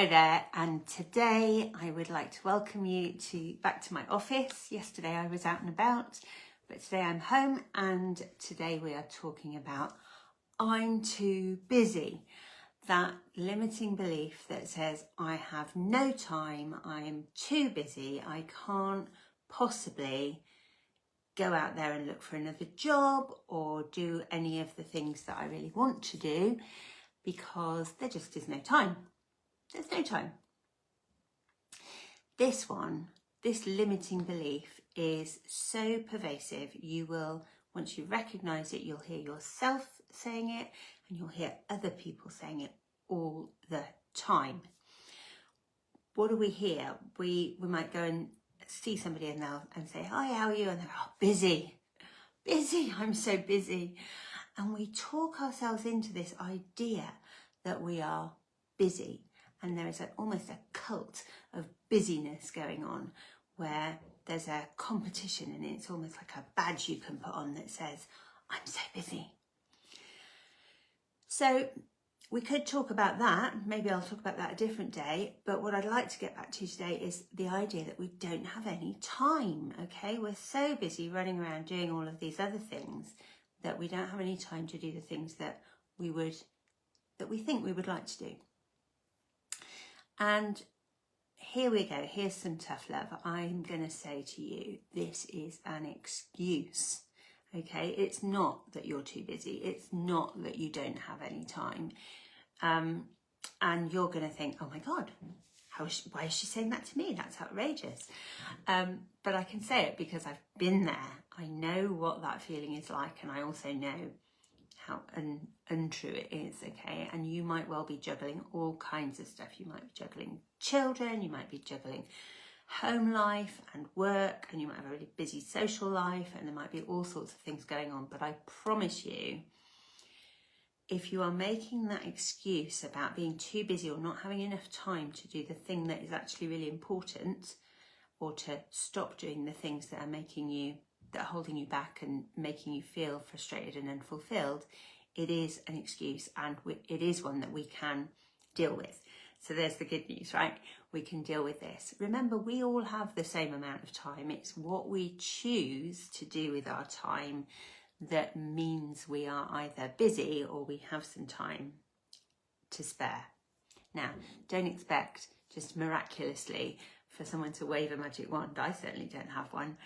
Hi there, and today I would like to welcome you back to my office. Yesterday I was out and about, but today I'm home, and today we are talking about I'm too busy. That limiting belief that says I have no time, I am too busy, I can't possibly go out there and look for another job or do any of the things that I really want to do because there just is no time. There's no time. This limiting belief is so pervasive, you will, once you recognise it, you'll hear yourself saying it and you'll hear other people saying it all the time. What do we hear? We might go and see somebody and say, hi, how are you? And they're, oh, busy, I'm so busy. And we talk ourselves into this idea that we are busy. And there is almost a cult of busyness going on where there's a competition and it's almost like a badge you can put on that says, I'm so busy. So we could talk about that. Maybe I'll talk about that a different day. But what I'd like to get back to today is the idea that we don't have any time, okay? We're so busy running around doing all of these other things that we don't have any time to do the things that we think we would like to do. And here we go, here's some tough love. I'm going to say to you, this is an excuse, okay? It's not that you're too busy. It's not that you don't have any time. And you're going to think, oh my God, why is she saying that to me? That's outrageous. But I can say it because I've been there. I know what that feeling is like, and I also know how untrue it is, okay? And you might well be juggling all kinds of stuff. You might be juggling children, you might be juggling home life and work, and you might have a really busy social life, and there might be all sorts of things going on. But I promise you, if you are making that excuse about being too busy or not having enough time to do the thing that is actually really important, or to stop doing the things that are holding you back and making you feel frustrated and unfulfilled, it is an excuse, and it is one that we can deal with. So there's the good news, right? We can deal with this. Remember, we all have the same amount of time. It's what we choose to do with our time that means we are either busy or we have some time to spare. Now, don't expect just miraculously for someone to wave a magic wand. I certainly don't have one.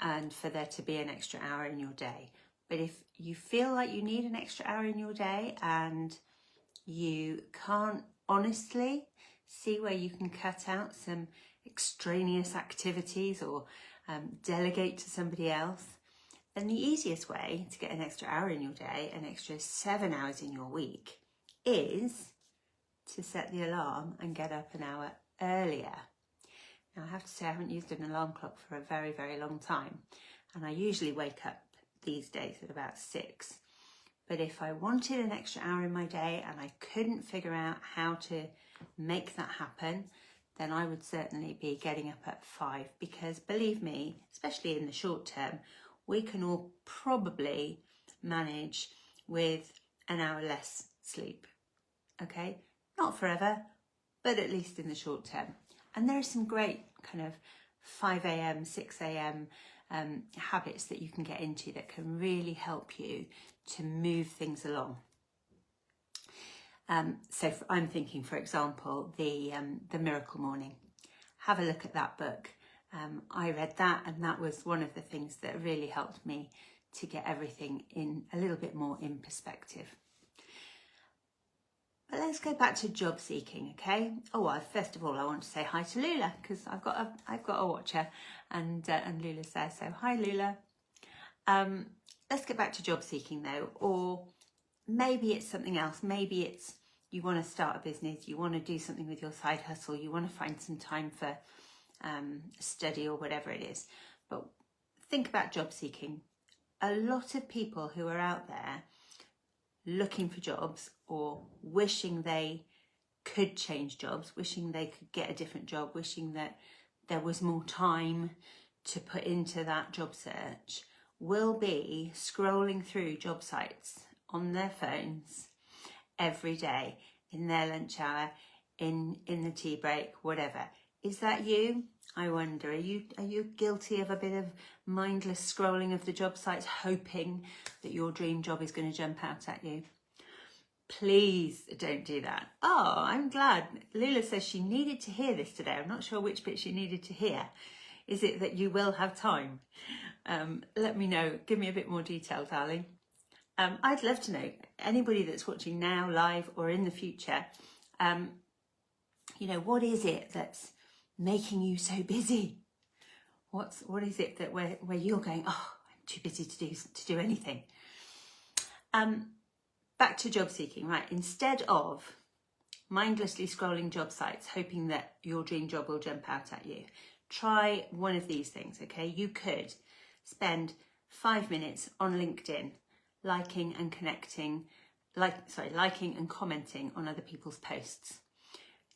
And for there to be an extra hour in your day. But if you feel like you need an extra hour in your day and you can't honestly see where you can cut out some extraneous activities or delegate to somebody else, then the easiest way to get an extra hour in your day, an extra 7 hours in your week, is to set the alarm and get up an hour earlier. Now, I have to say I haven't used an alarm clock for a very, very long time, and I usually wake up these days at about 6. But if I wanted an extra hour in my day and I couldn't figure out how to make that happen, then I would certainly be getting up at 5, because believe me, especially in the short term, we can all probably manage with an hour less sleep, okay? Not forever, but at least in the short term. And there are some great kind of 5 a.m, 6 a.m. Habits that you can get into that can really help you to move things along. So I'm thinking, for example, the Miracle Morning. Have a look at that book. I read that, and that was one of the things that really helped me to get everything in a little bit more in perspective. But let's go back to job seeking, okay? Oh, well, first of all, I want to say hi to Lula, because I've got a watcher, and Lula's there. So hi, Lula. Let's get back to job seeking though, or maybe it's something else. Maybe it's you want to start a business, you want to do something with your side hustle, you want to find some time for study or whatever it is. But think about job seeking. A lot of people who are out there looking for jobs or wishing they could change jobs, wishing they could get a different job, wishing that there was more time to put into that job search, will be scrolling through job sites on their phones every day, in their lunch hour, in the tea break, whatever. Is that you? I wonder, are you guilty of a bit of mindless scrolling of the job sites, hoping that your dream job is going to jump out at you? Please don't do that. Oh, I'm glad. Lula says she needed to hear this today. I'm not sure which bit she needed to hear. Is it that you will have time? Let me know. Give me a bit more detail, darling. I'd love to know. Anybody that's watching now, live, or in the future, you know, what is it that's making you so busy? What is it that where you're going, oh, I'm too busy to do anything? Back to job seeking, right? Instead of mindlessly scrolling job sites, hoping that your dream job will jump out at you, try one of these things, okay? You could spend 5 minutes on LinkedIn liking and commenting on other people's posts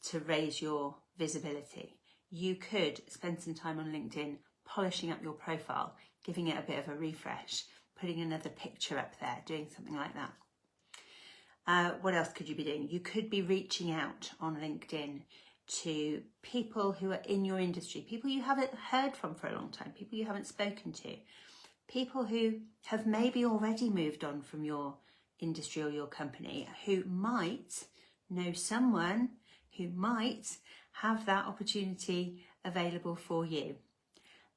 to raise your visibility. You could spend some time on LinkedIn polishing up your profile, giving it a bit of a refresh, putting another picture up there, doing something like that. What else could you be doing? You could be reaching out on LinkedIn to people who are in your industry, people you haven't heard from for a long time, people you haven't spoken to, people who have maybe already moved on from your industry or your company, who might know someone who might have that opportunity available for you.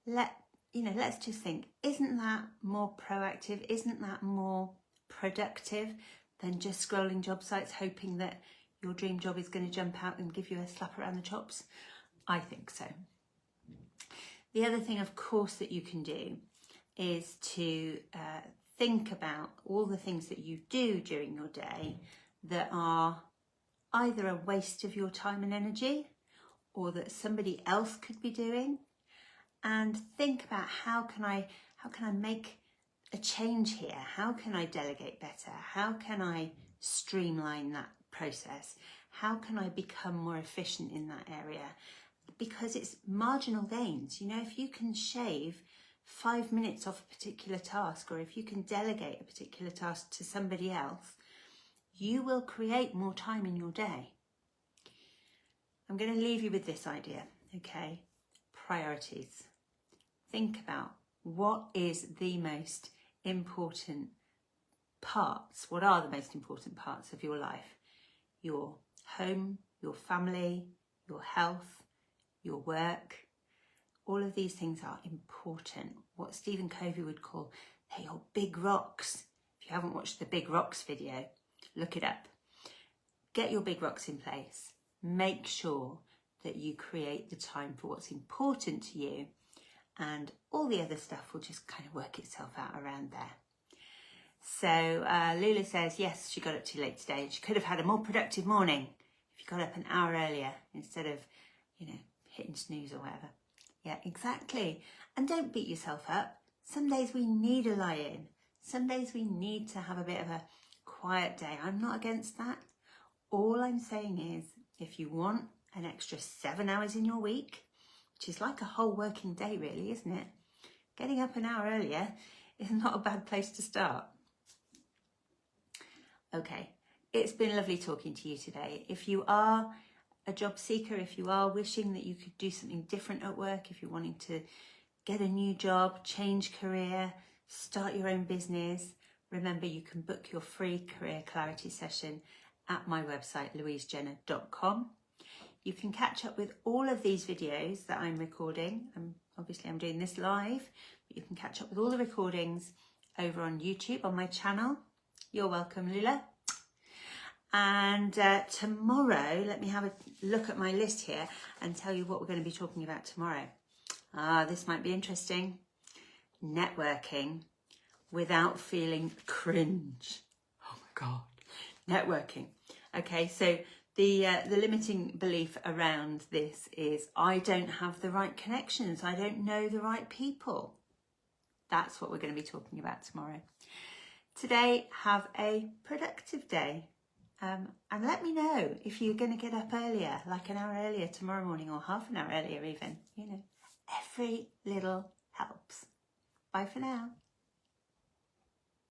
Let's just think, isn't that more proactive? Isn't that more productive than just scrolling job sites hoping that your dream job is going to jump out and give you a slap around the chops? I think so. The other thing, of course, that you can do is to think about all the things that you do during your day that are either a waste of your time and energy or that somebody else could be doing, and think about how can I make a change here? How can I delegate better? How can I streamline that process? How can I become more efficient in that area? Because it's marginal gains. You know, if you can shave 5 minutes off a particular task, or if you can delegate a particular task to somebody else, you will create more time in your day. I'm going to leave you with this idea, okay? Priorities. Think about what is the most important parts, what are the most important parts of your life? Your home, your family, your health, your work. All of these things are important. What Stephen Covey would call, they're your big rocks. If you haven't watched the Big Rocks video, look it up. Get your big rocks in place. Make sure that you create the time for what's important to you, and all the other stuff will just kind of work itself out around there. So Lula says, yes, she got up too late today. She could have had a more productive morning if you got up an hour earlier instead of, hitting snooze or whatever. Yeah, exactly. And don't beat yourself up. Some days we need a lie-in. Some days we need to have a bit of a quiet day. I'm not against that. All I'm saying is, if you want an extra 7 hours in your week, which is like a whole working day really, isn't it? Getting up an hour earlier is not a bad place to start. Okay, it's been lovely talking to you today. If you are a job seeker, if you are wishing that you could do something different at work, if you're wanting to get a new job, change career, start your own business, remember you can book your free career clarity session at my website, louisejenner.com. You can catch up with all of these videos that I'm recording. Obviously I'm doing this live, but you can catch up with all the recordings over on YouTube on my channel. You're welcome, Lula. And tomorrow, let me have a look at my list here and tell you what we're going to be talking about tomorrow. This might be interesting. Networking without feeling cringe. Oh my God. Networking. Okay, so the limiting belief around this is I don't have the right connections. I don't know the right people. That's what we're going to be talking about tomorrow. Today, have a productive day. And let me know if you're going to get up earlier, like an hour earlier tomorrow morning, or half an hour earlier even. Every little helps. Bye for now.